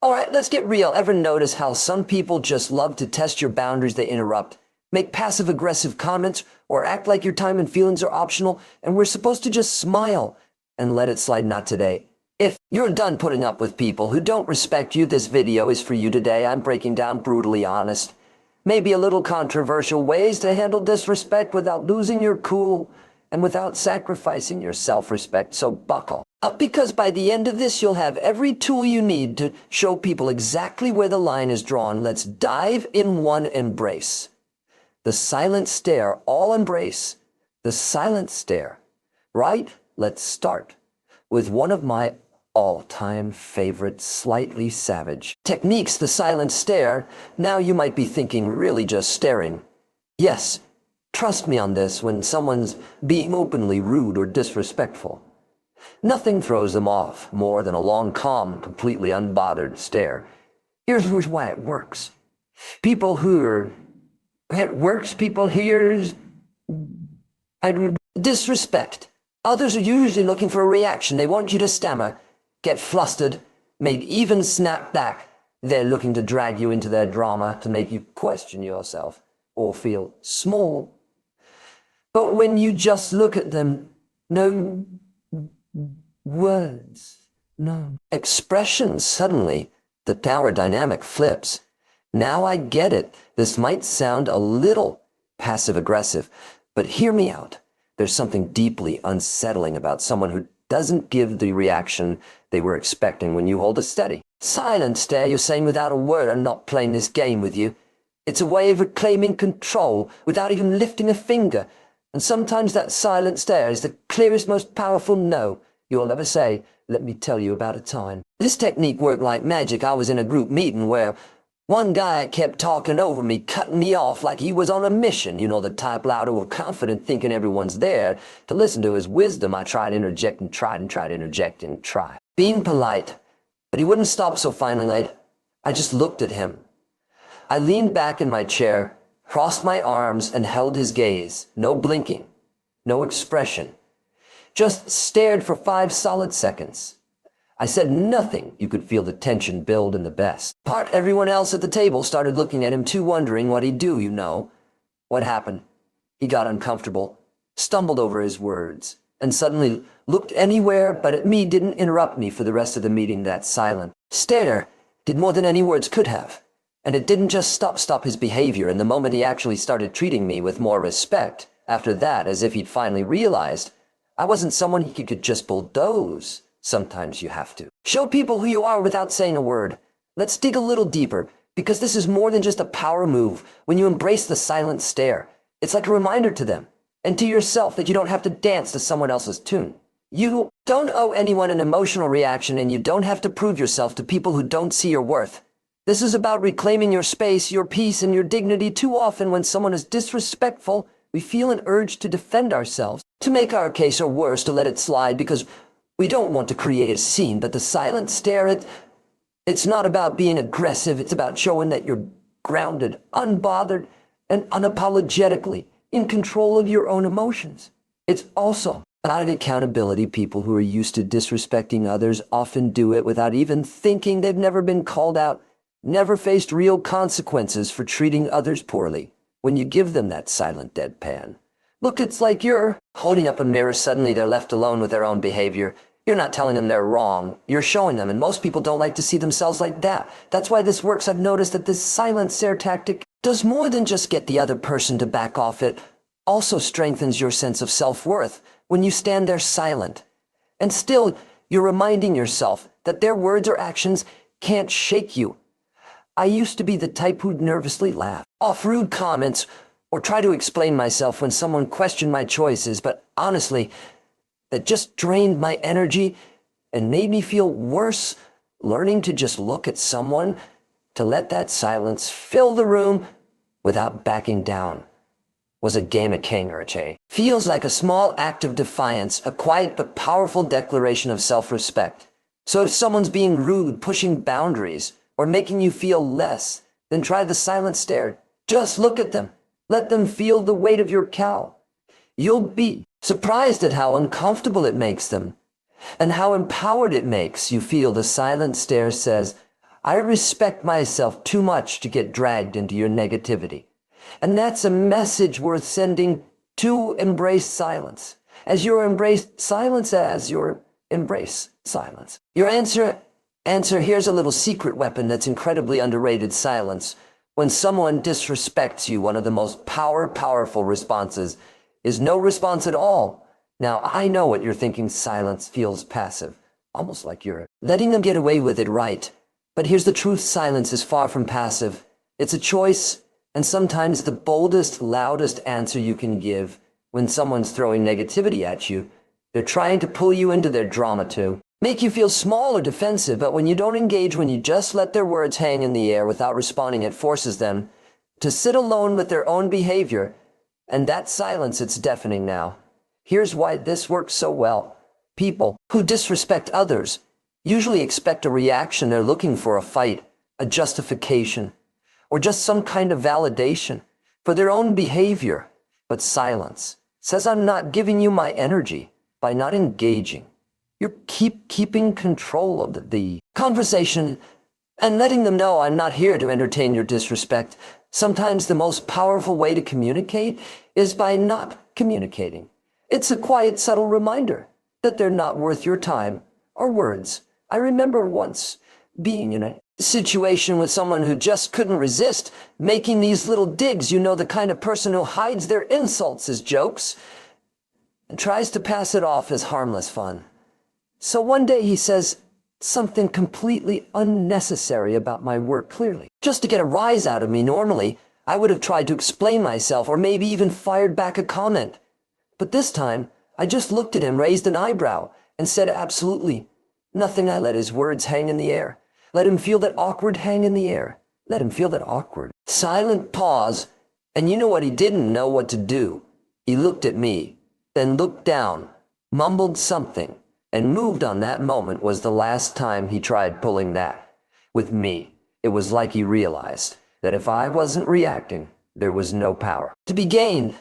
All right, let's get real. Ever notice how some people just love to test your boundaries? They interrupt, make passive-aggressive comments, or act like your time and feelings are optional, and we're supposed to just smile and let it slide. Not today. If you're done putting up with people who don't respect you, this video is for you today. I'm breaking down brutally honest, maybe a little controversial ways to handle disrespect without losing your cool and without sacrificing your self-respect. So buckle up, because by the end of this, you'll have every tool you need to show people exactly where the line is drawn. Let's dive in. One, embrace the silent stare. All embrace the silent stare, right? Let's start with one of my all-time favorite, slightly savage techniques, the silent stare. Now you might be thinking, really just staring? Yes, trust me on this. When someone's being openly rude or disrespectful, nothing throws them off more than a long, calm, completely unbothered stare. Here's why it works. People hear disrespect. Others are usually looking for a reaction. They want you to stammer, get flustered, maybe even snap back. They're looking to drag you into their drama to make you question yourself or feel small. But when you just look at them, no words, no expressions, suddenly the power dynamic flips. Now I get it. This might sound a little passive-aggressive, but hear me out. There's something deeply unsettling about someone who doesn't give the reaction they were expecting. When you hold a steady, silent stare, you're saying without a word, "I'm not playing this game with you." It's a way of reclaiming control without even lifting a finger. And sometimes that silent stare is the clearest, most powerful no you'll ever say. Let me tell you about a time. This technique worked like magic. I was in a group meeting where one guy kept talking over me, cutting me off like he was on a mission. You know, the type, loud or confident, thinking everyone's there to listen to his wisdom. I tried to interject and tried to interject and tried, being polite, but he wouldn't stop. So finally, I just looked at him. I leaned back in my chair, crossed my arms, and held his gaze. No blinking, no expression. Just stared for 5 solid seconds. I said nothing. You could feel the tension build in the best part. Everyone else at the table started looking at him too, wondering what he'd do. You know what happened? He got uncomfortable, stumbled over his words, and suddenly looked anywhere but at me. Didn't interrupt me for the rest of the meeting. That silent stare did more than any words could have. And it didn't just stop his behavior. In the moment, he actually started treating me with more respect. After that, as if he'd finally realized I wasn't someone he could just bulldoze. Sometimes you have to show people who you are without saying a word. Let's dig a little deeper, because this is more than just a power move. When you embrace the silent stare, it's like a reminder to them and to yourself that you don't have to dance to someone else's tune. You don't owe anyone an emotional reaction, and you don't have to prove yourself to people who don't see your worth. This is about reclaiming your space, your peace, and your dignity. Too often when someone is disrespectful, we feel an urge to defend ourselves, to make our case, or worse, to let it slide because we don't want to create a scene. But the silent stare, it's not about being aggressive. It's about showing that you're grounded, unbothered, and unapologetically in control of your own emotions. It's also about accountability. People who are used to disrespecting others often do it without even thinking. They've never been called out, never faced real consequences for treating others poorly. When you give them that silent deadpan look, it's like you're holding up a mirror. Suddenly they're left alone with their own behavior. You're not telling them they're wrong. You're showing them, and most people don't like to see themselves like that. That's why this works. I've noticed that this silent stare tactic does more than just get the other person to back off. It also strengthens your sense of self-worth. When you stand there silent, and still you're reminding yourself that their words or actions can't shake you. I used to be the type who'd nervously laugh off rude comments or try to explain myself when someone questioned my choices, but honestly, that just drained my energy and made me feel worse. Learning to just look at someone, to let that silence fill the room without backing down, was a game of king or a che. Feels like a small act of defiance, a quiet but powerful declaration of self-respect. So if someone's being rude, pushing boundaries, or making you feel less, then try the silent stare. Just look at them. Let them feel the weight of your cowl. You'll be surprised at how uncomfortable it makes them and how empowered it makes you feel. The silent stare says, I respect myself too much to get dragged into your negativity. And that's a message worth sending to embrace silence. As you embrace silence, as you embrace silence. Your answer, here's a little secret weapon that's incredibly underrated: silence. When someone disrespects you, one of the most powerful responses is no response at all. Now, I know what you're thinking. Silence feels passive, almost like you're letting them get away with it, right? But here's the truth: silence is far from passive. It's a choice, and sometimes the boldest, loudest answer you can give when someone's throwing negativity at you. They're trying to pull you into their drama too, make you feel small or defensive, but when you don't engage, when you just let their words hang in the air without responding, it forces them to sit alone with their own behavior. And that silence, it's deafening now. Here's why this works so well. People who disrespect others usually expect a reaction. They're looking for a fight, a justification, or just some kind of validation for their own behavior. But silence says, I'm not giving you my energy. By not engaging, you're keeping control of the conversation and letting them know, I'm not here to entertain your disrespect. Sometimes the most powerful way to communicate is by not communicating. It's a quiet, subtle reminder that they're not worth your time or words. I remember once being in a situation with someone who just couldn't resist making these little digs. You know, the kind of person who hides their insults as jokes and tries to pass it off as harmless fun. So one day he says something completely unnecessary about my work, clearly, just to get a rise out of me. Normally, I would have tried to explain myself or maybe even fired back a comment. But this time, I just looked at him, raised an eyebrow, and said absolutely nothing. I let his words hang in the air. Let him feel that awkward hang in the air. Let him feel that awkward. Silent pause, and you know what? He didn't know what to do. He looked at me, then looked down, mumbled something, and moved on. That moment was the last time he tried pulling that with me. It was like he realized that if I wasn't reacting, there was no power to be gained.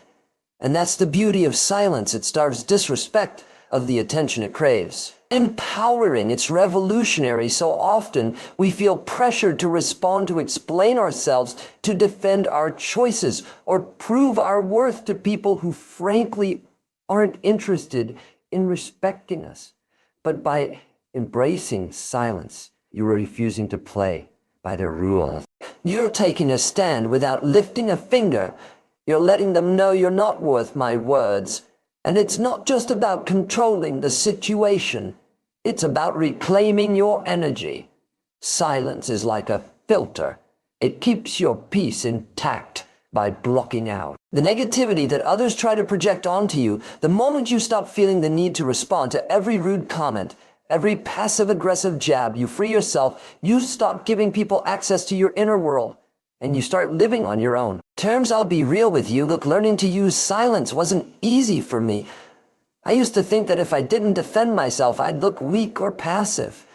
And that's the beauty of silence. It starves disrespect of the attention it craves. Empowering, it's revolutionary. So often we feel pressured to respond, to explain ourselves, to defend our choices, or prove our worth to people who frankly aren't interested in respecting us. But by embracing silence, you're refusing to play by their rules. You're taking a stand without lifting a finger. You're letting them know you're not worth my words. And it's not just about controlling the situation. It's about reclaiming your energy. Silence is like a filter. It keeps your peace intact by blocking out the negativity that others try to project onto you. The moment you stop feeling the need to respond to every rude comment, every passive-aggressive jab, you free yourself. You stop giving people access to your inner world, and you start living on your own terms. I'll be real with you. Look, learning to use silence wasn't easy for me. I used to think that if I didn't defend myself, I'd look weak or passive.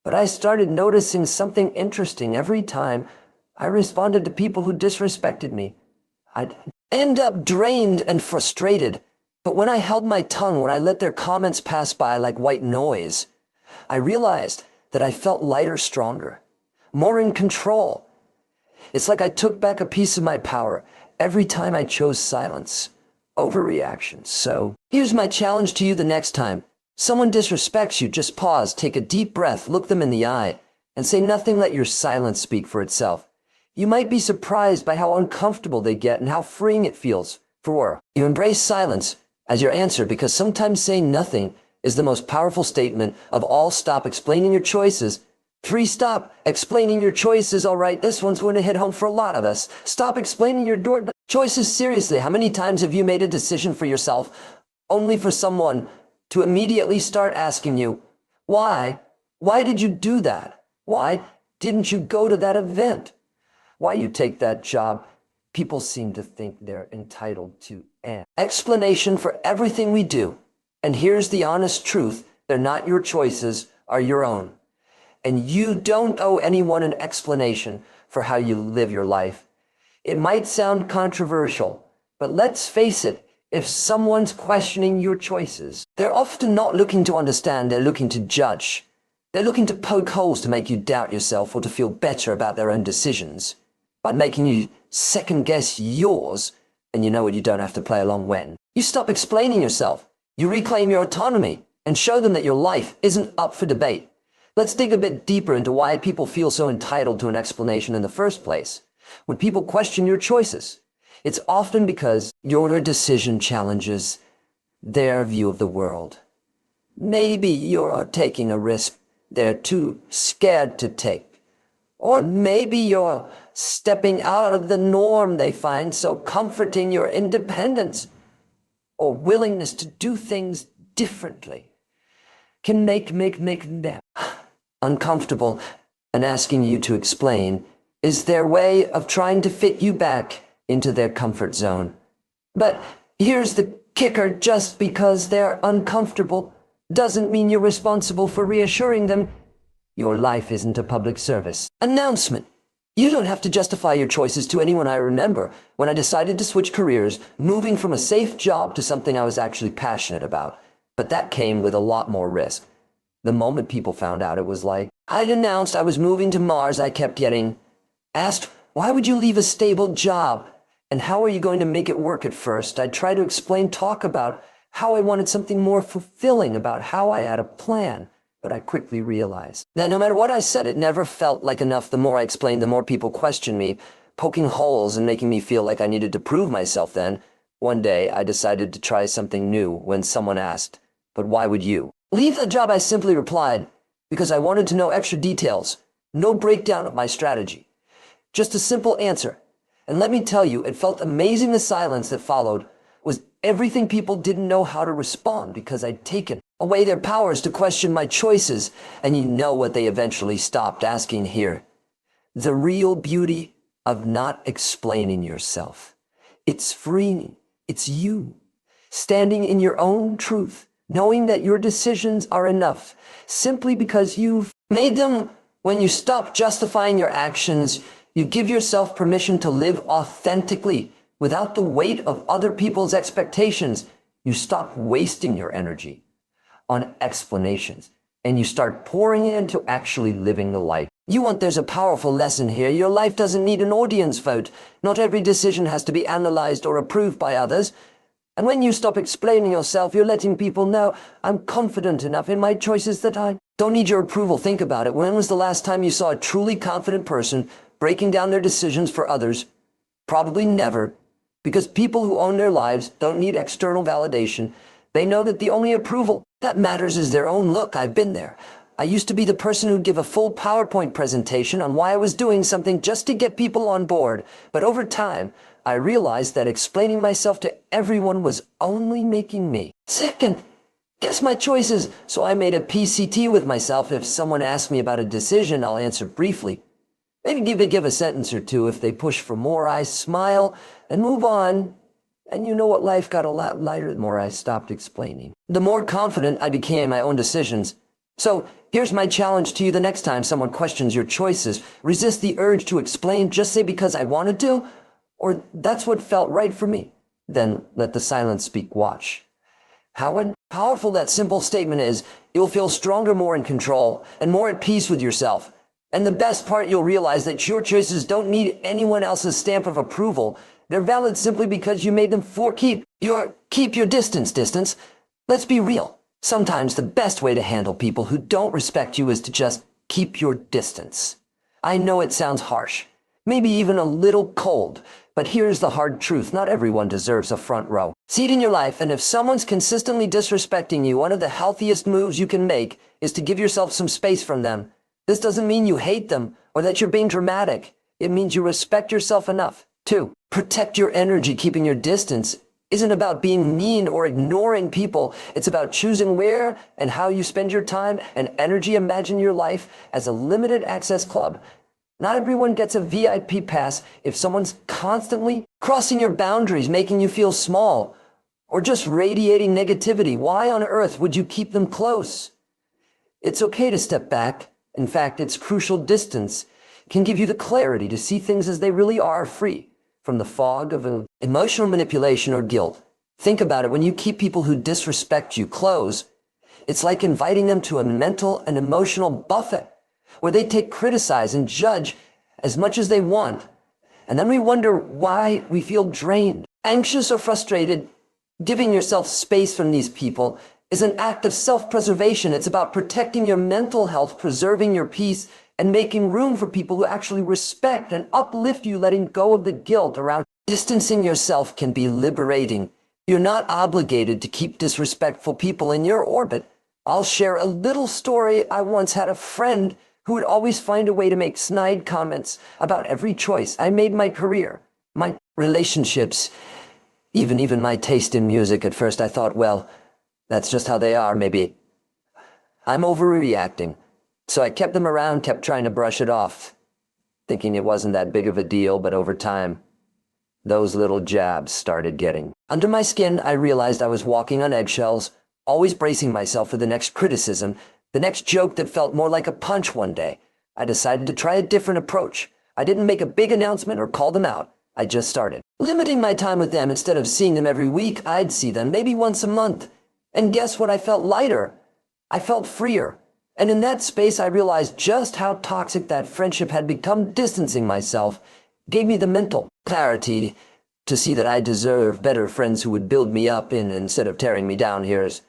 But I started noticing something interesting. Every time I responded to people who disrespected me, I'd end up drained and frustrated. But when I held my tongue, when I let their comments pass by like white noise, I realized that I felt lighter, stronger, more in control. It's like I took back a piece of my power every time I chose silence over reaction. So here's my challenge to you: the next time someone disrespects you, just pause, take a deep breath, look them in the eye, and say nothing. Let your silence speak for itself. You might be surprised by how uncomfortable they get and how freeing it feels. For you embrace silence as your answer, because sometimes saying nothing is the most powerful statement of all. Stop explaining your choices. 3, stop explaining your choices. All right, this one's going to hit home for a lot of us. Stop explaining your choices. Seriously, how many times have you made a decision for yourself only for someone to immediately start asking you, why? Why did you do that? Why didn't you go to that event? Why you take that job? People seem to think they're entitled to an explanation for everything we do. And here's the honest truth: they're not. Your choices are your own. And you don't owe anyone an explanation for how you live your life. It might sound controversial, but let's face it, if someone's questioning your choices, they're often not looking to understand, they're looking to judge. They're looking to poke holes to make you doubt yourself or to feel better about their own decisions. By making you second-guess yours, and you know what, you don't have to play along when. You stop explaining yourself. You reclaim your autonomy and show them that your life isn't up for debate. Let's dig a bit deeper into why people feel so entitled to an explanation in the first place. When people question your choices, it's often because your decision challenges their view of the world. Maybe you're taking a risk they're too scared to take. Or maybe you're stepping out of the norm they find so comforting, your independence or willingness to do things differently can make them uncomfortable, and asking you to explain is their way of trying to fit you back into their comfort zone. But here's the kicker: just because they're uncomfortable doesn't mean you're responsible for reassuring them. Your life isn't a public service announcement. You don't have to justify your choices to anyone. I remember when I decided to switch careers, moving from a safe job to something I was actually passionate about. But that came with a lot more risk. The moment people found out, it was like I'd announced I was moving to Mars. I kept getting asked, why would you leave a stable job? And how are you going to make it work at first? I'd try to explain, talk about how I wanted something more fulfilling, about how I had a plan. But I quickly realized that no matter what I said, it never felt like enough. The more I explained, the more people questioned me, poking holes and making me feel like I needed to prove myself. Then, one day, I decided to try something new when someone asked, but why would you leave the job? I simply replied, because I wanted to know extra details. No breakdown of my strategy. Just a simple answer. And let me tell you, it felt amazing. The silence that followed was everything. People didn't know how to respond because I'd taken away their powers to question my choices. And you know what they eventually stopped asking here? The real beauty of not explaining yourself. It's freeing. It's you standing in your own truth, knowing that your decisions are enough simply because you've made them. When you stop justifying your actions, you give yourself permission to live authentically without the weight of other people's expectations. You stop wasting your energy on explanations and you start pouring it into actually living the life you want. There's a powerful lesson here. Your life doesn't need an audience vote. Not every decision has to be analyzed or approved by others. And when you stop explaining yourself, you're letting people know, I'm confident enough in my choices that I don't need your approval. Think about it. When was the last time you saw a truly confident person breaking down their decisions for others? Probably never, because people who own their lives don't need external validation. They know that the only approval that matters is their own. Look, I've been there. I used to be the person who'd give a full PowerPoint presentation on why I was doing something just to get people on board. But over time, I realized that explaining myself to everyone was only making me second guess my choices. So I made a PCT with myself. If someone asks me about a decision, I'll answer briefly. Maybe give a sentence or two. If they push for more, I smile and move on. And you know what? Life got a lot lighter the more I stopped explaining. The more confident I became in my own decisions. So here's my challenge to you. The next time someone questions your choices, resist the urge to explain. Just say, because I wanted to, or that's what felt right for me. Then let the silence speak. Watch how powerful that simple statement is. You'll feel stronger, more in control, and more at peace with yourself. And the best part, you'll realize that your choices don't need anyone else's stamp of approval. They're valid simply because you made them. Keep your distance. Let's be real. Sometimes the best way to handle people who don't respect you is to just keep your distance. I know it sounds harsh, maybe even a little cold, but here's the hard truth. Not everyone deserves a front row seat in your life. And if someone's consistently disrespecting you, one of the healthiest moves you can make is to give yourself some space from them. This doesn't mean you hate them or that you're being dramatic. It means you respect yourself enough to protect your energy. Keeping your distance isn't about being mean or ignoring people. It's about choosing where and how you spend your time and energy. Imagine your life as a limited access club. Not everyone gets a VIP pass. If someone's constantly crossing your boundaries, making you feel small, or just radiating negativity, why on earth would you keep them close? It's okay to step back. In fact, it's crucial. Distance can give you the clarity to see things as they really are, free from the fog of emotional manipulation or guilt. Think about it. When you keep people who disrespect you close, It's like inviting them to a mental and emotional buffet where they take, criticize, and judge as much as they want. And then we wonder why we feel drained, anxious, or frustrated. Giving yourself space from these people is an act of self-preservation. It's about protecting your mental health, preserving your peace, and making room for people who actually respect and uplift you, letting go of the guilt around. Distancing yourself can be liberating. You're not obligated to keep disrespectful people in your orbit. I'll share a little story. I once had a friend who would always find a way to make snide comments about every choice I made, my career, my relationships, even my taste in music. At first I thought, well, that's just how they are. Maybe I'm overreacting. So I kept them around, kept trying to brush it off, thinking it wasn't that big of a deal. But over time, those little jabs started getting under my skin. I realized I was walking on eggshells, always bracing myself for the next criticism, the next joke that felt more like a punch. One day, I decided to try a different approach. I didn't make a big announcement or call them out. I just started limiting my time with them. Instead of seeing them every week, I'd see them maybe once a month. And guess what? I felt lighter. I felt freer. And in that space, I realized just how toxic that friendship had become. Distancing myself gave me the mental clarity to see that I deserve better friends who would build me up instead of tearing me down. Here's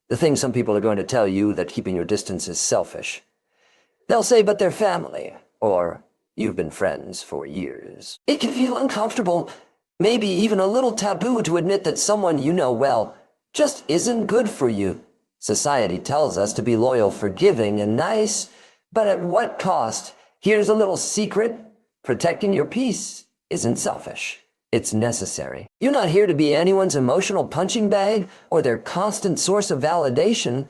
the thing: some people are going to tell you that keeping your distance is selfish. They'll say, but they're family, or you've been friends for years. It can feel uncomfortable, maybe even a little taboo, to admit that someone you know well just isn't good for you. Society tells us to be loyal, forgiving, and nice, but at what cost? Here's a little secret: protecting your peace isn't selfish. It's necessary. You're not here to be anyone's emotional punching bag or their constant source of validation.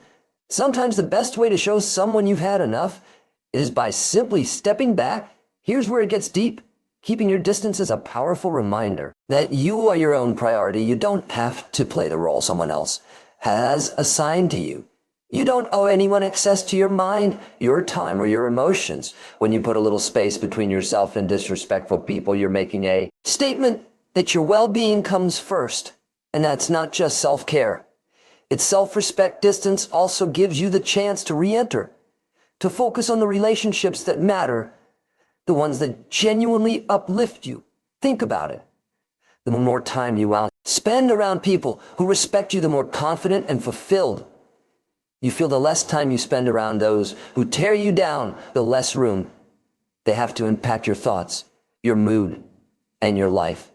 Sometimes the best way to show someone you've had enough is by simply stepping back. Here's where it gets deep. Keeping your distance is a powerful reminder that you are your own priority. You don't have to play the role someone else has assigned to you. You don't owe anyone access to your mind, your time, or your emotions. When you put a little space between yourself and disrespectful people, you're making a statement that your well-being comes first. And that's not just self-care. It's self-respect. Distance also gives you the chance to re-enter, to focus on the relationships that matter, the ones that genuinely uplift you. Think about it. The more time you spend around people who respect you, the more confident and fulfilled you feel. The less time you spend around those who tear you down, the less room they have to impact your thoughts, your mood, and your life.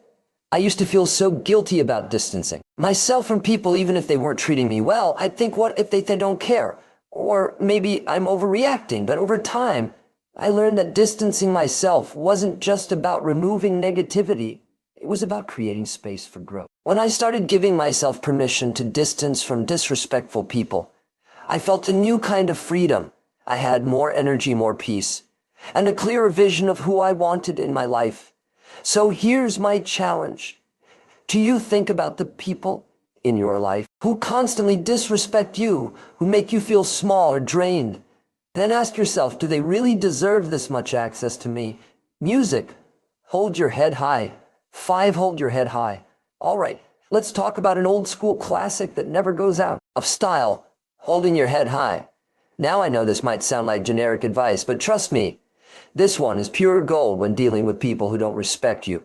I used to feel so guilty about distancing myself from people, even if they weren't treating me well. I'd think, what if they don't care? Or maybe I'm overreacting. But over time, I learned that distancing myself wasn't just about removing negativity. It was about creating space for growth. When I started giving myself permission to distance from disrespectful people, I felt a new kind of freedom. I had more energy, more peace, and a clearer vision of who I wanted in my life. So here's my challenge to you: think about the people in your life who constantly disrespect you, who make you feel small or drained. Then ask yourself, do they really deserve this much access to me? Music, hold your head high. 5, hold your head high. All right, let's talk about an old school classic that never goes out of style: holding your head high. Now I know this might sound like generic advice, but trust me, this one is pure gold when dealing with people who don't respect you.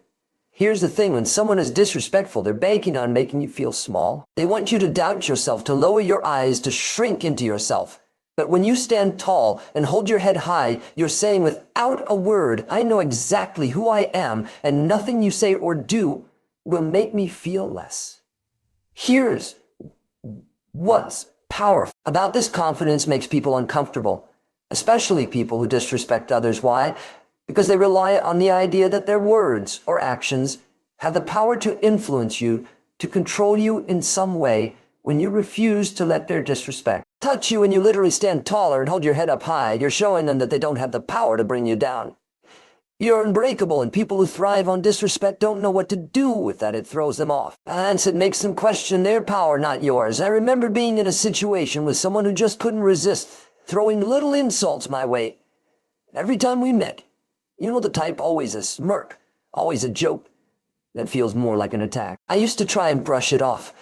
Here's the thing: when someone is disrespectful, they're banking on making you feel small. They want you to doubt yourself, to lower your eyes, to shrink into yourself. But when you stand tall and hold your head high, you're saying without a word, I know exactly who I am, and nothing you say or do will make me feel less. Here's what's powerful about this: confidence makes people uncomfortable, especially people who disrespect others. Why? Because they rely on the idea that their words or actions have the power to influence you, to control you in some way. When you refuse to let their disrespect touch you and you literally stand taller and hold your head up high, you're showing them that they don't have the power to bring you down. You're unbreakable, and people who thrive on disrespect don't know what to do with that. It throws them off. And it makes them question their power, not yours. I remember being in a situation with someone who just couldn't resist throwing little insults my way. Every time we met, you know the type: always a smirk, always a joke that feels more like an attack. I used to try and brush it off,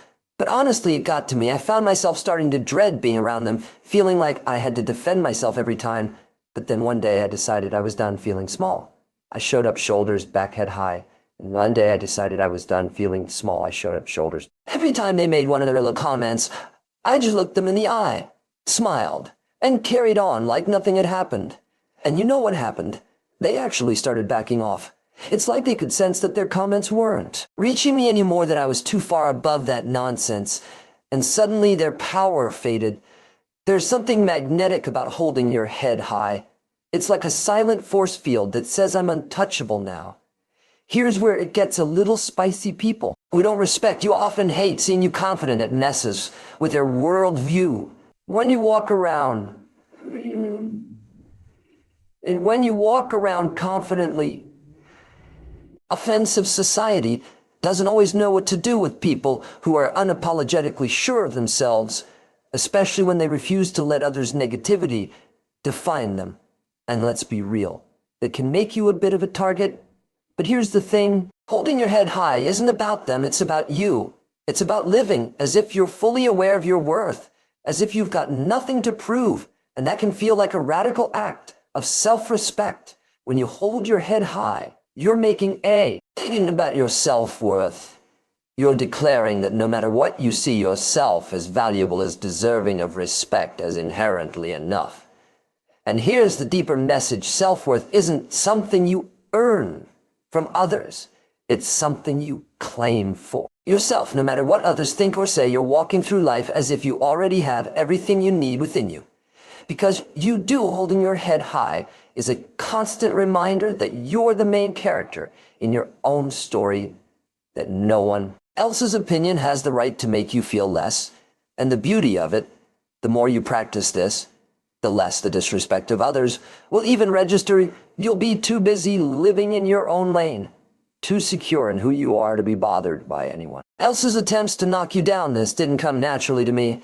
But honestly, it got to me. I found myself starting to dread being around them, feeling like I had to defend myself every time. But then one day I decided I was done feeling small. I showed up shoulders, back head high. And one day I decided I was done feeling small. I showed up shoulders. Every time they made one of their little comments, I just looked them in the eye, smiled, and carried on like nothing had happened. And you know what happened? They actually started backing off. It's like they could sense that their comments weren't reaching me anymore, that I was too far above that nonsense. And suddenly their power faded. There's something magnetic about holding your head high. It's like a silent force field that says I'm untouchable now. Here's where it gets a little spicy. People who don't respect you often hate seeing you confident at messes with their world view. When you walk around confidently, offensive society doesn't always know what to do with people who are unapologetically sure of themselves, especially when they refuse to let others' negativity define them. And let's be real, it can make you a bit of a target. But here's the thing, holding your head high isn't about them, it's about you. It's about living as if you're fully aware of your worth, as if you've got nothing to prove, and that can feel like a radical act of self-respect. When you hold your head high, you're thinking about your self-worth. You're declaring that no matter what you see yourself as valuable, as deserving of respect, as inherently enough. And here's the deeper message. Self-worth isn't something you earn from others. It's something you claim for yourself. No matter what others think or say, you're walking through life as if you already have everything you need within you. Because you do. Holding your head high is a constant reminder that you're the main character in your own story, that no one else's opinion has the right to make you feel less. And the beauty of it, the more you practice this, the less the disrespect of others will even register. You'll be too busy living in your own lane, too secure in who you are to be bothered by anyone else's attempts to knock you down. This didn't come naturally to me.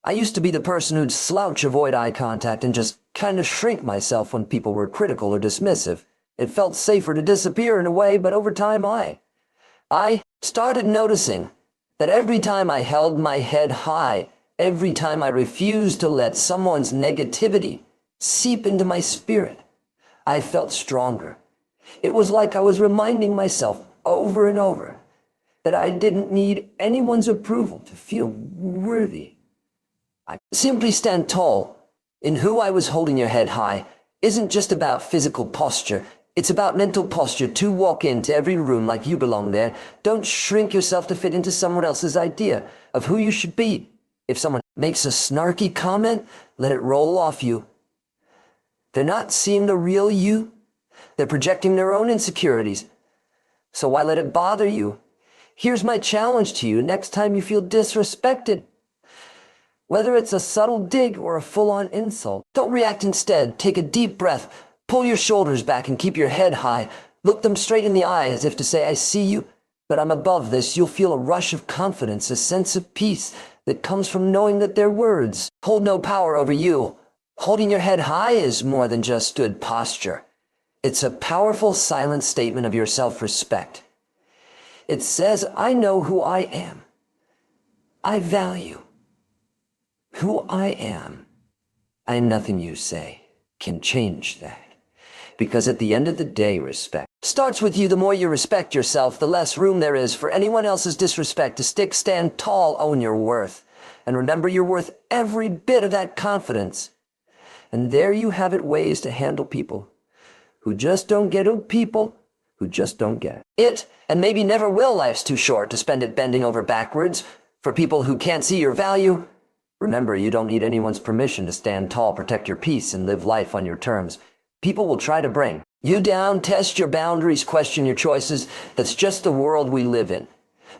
I used to be the person who'd slouch, avoid eye contact, and just kind of shrink myself when people were critical or dismissive. It felt safer to disappear in a way, but over time I started noticing that every time I held my head high, every time I refused to let someone's negativity seep into my spirit, I felt stronger. It was like I was reminding myself over and over that I didn't need anyone's approval to feel worthy. I simply stand tall. In who I was. Holding your head high isn't just about physical posture. It's about mental posture. To walk into every room like you belong there. Don't shrink yourself to fit into someone else's idea of who you should be. If someone makes a snarky comment, let it roll off you. They're not seeing the real you. They're projecting their own insecurities. So why let it bother you? Here's my challenge to you. Next time you feel disrespected, whether it's a subtle dig or a full-on insult, don't react. Instead, take a deep breath, pull your shoulders back and keep your head high. Look them straight in the eye as if to say, I see you, but I'm above this. You'll feel a rush of confidence, a sense of peace that comes from knowing that their words hold no power over you. Holding your head high is more than just good posture. It's a powerful silent statement of your self-respect. It says, I know who I am. I value who I am. And nothing you say can change that. Because at the end of the day, respect starts with you. The more you respect yourself, the less room there is for anyone else's disrespect to stick. Stand tall, own your worth, and remember you're worth every bit of that confidence. And there you have it, ways to handle people who just don't get it. People who just don't get it, and maybe never will. Life's too short to spend it bending over backwards for people who can't see your value. Remember, you don't need anyone's permission to stand tall, protect your peace, and live life on your terms. People will try to bring you down, test your boundaries, question your choices. That's just the world we live in.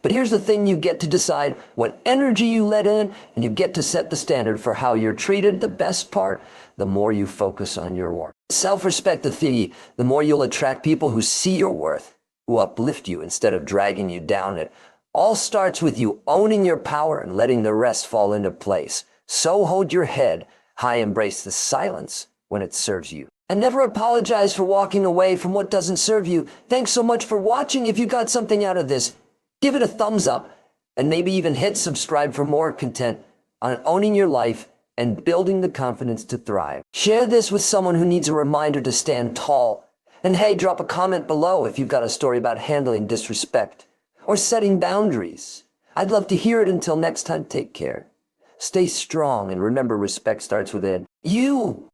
But here's the thing, you get to decide what energy you let in, and you get to set the standard for how you're treated. The best part, the more you focus on your worth. Self-respect, the more you'll attract people who see your worth, who uplift you instead of dragging you down. It all starts with you owning your power and letting the rest fall into place. So hold your head high, embrace the silence when it serves you, and never apologize for walking away from what doesn't serve you. Thanks so much for watching. If you got something out of this, give it a thumbs up And maybe even hit subscribe for more content on owning your life and building the confidence to thrive. Share this with someone who needs a reminder to stand tall. And hey, drop a comment below if you've got a story about handling disrespect or setting boundaries. I'd love to hear it. Until next time, take care. Stay strong and remember, respect starts within you.